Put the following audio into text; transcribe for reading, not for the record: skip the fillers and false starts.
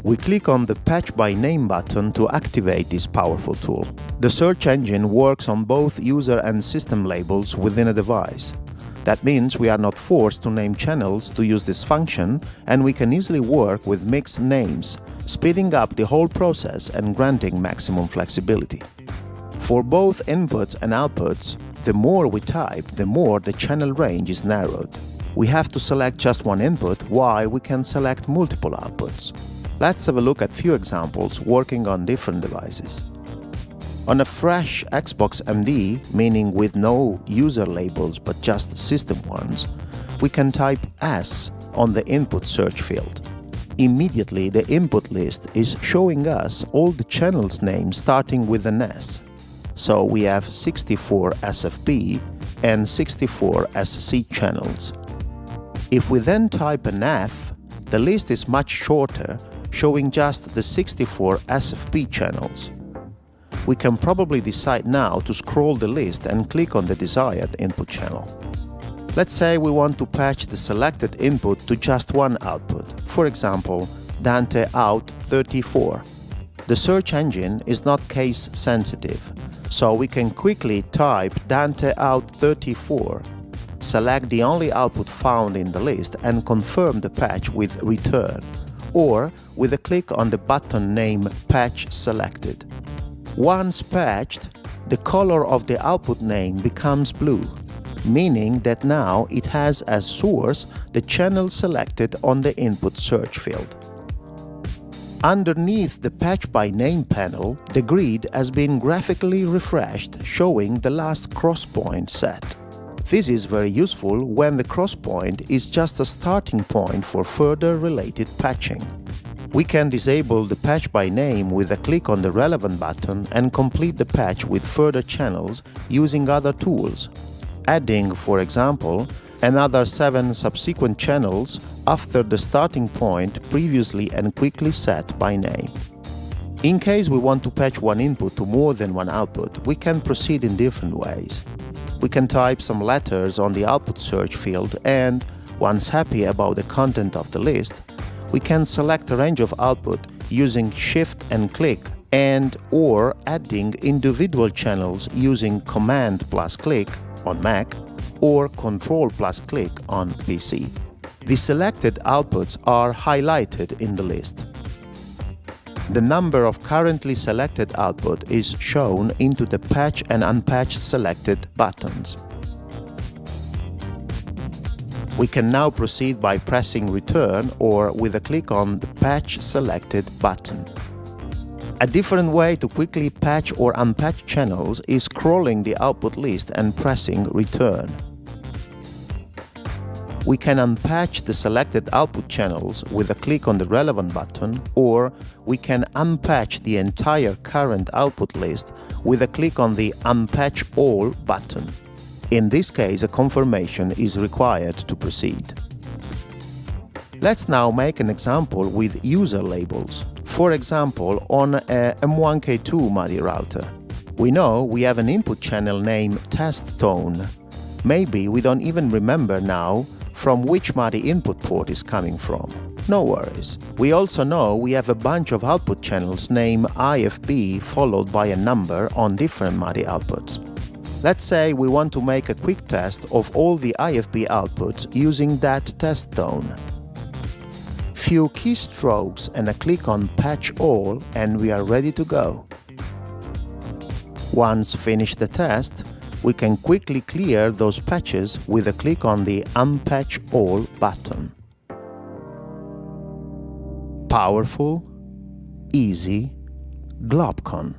We click on the Patch by Name button to activate this powerful tool. The search engine works on both user and system labels within a device. That means we are not forced to name channels to use this function, and we can easily work with mixed names, speeding up the whole process and granting maximum flexibility. For both inputs and outputs, the more we type, the more the channel range is narrowed. We have to select just one input, while we can select multiple outputs. Let's have a look at few examples working on different devices. On a fresh Xbox MD, meaning with no user labels but just system ones, we can type S on the input search field. Immediately the input list is showing us all the channels names starting with an S. So we have 64 SFP and 64 SC channels. If we then type an F, the list is much shorter, showing just the 64 SFP channels. We can probably decide now to scroll the list and click on the desired input channel. Let's say we want to patch the selected input to just one output, for example, DirectOut 34. The search engine is not case sensitive, so we can quickly type DirectOut 34, select the only output found in the list and confirm the patch with return, or with a click on the button name Patch Selected. Once patched, the color of the output name becomes blue, meaning that now it has as source the channel selected on the input search field. Underneath the Patch by Name panel, the grid has been graphically refreshed, showing the last cross point set. This is very useful when the cross point is just a starting point for further related patching. We can disable the Patch by Name with a click on the relevant button and complete the patch with further channels using other tools, adding, for example, another 7 subsequent channels after the starting point previously and quickly set by name. In case we want to patch one input to more than one output, we can proceed in different ways. We can type some letters on the output search field and, once happy about the content of the list, we can select a range of output using Shift and click and/or adding individual channels using Command plus click on Mac or Control plus click on PC. The selected outputs are highlighted in the list. The number of currently selected output is shown into the Patch and Unpatch selected buttons. We can now proceed by pressing Return or with a click on the Patch Selected button. A different way to quickly patch or unpatch channels is scrolling the output list and pressing Return. We can unpatch the selected output channels with a click on the relevant button, or we can unpatch the entire current output list with a click on the Unpatch All button. In this case, a confirmation is required to proceed. Let's now make an example with user labels. For example, on a M1K2 MIDI router. We know we have an input channel named Test Tone. Maybe we don't even remember now from which MIDI input port is coming from. No worries. We also know we have a bunch of output channels named IFB followed by a number on different MIDI outputs. Let's say we want to make a quick test of all the IFB outputs using that test tone. Few keystrokes and a click on Patch All and we are ready to go. Once finished the test, we can quickly clear those patches with a click on the Unpatch All button. Powerful, easy, globcon.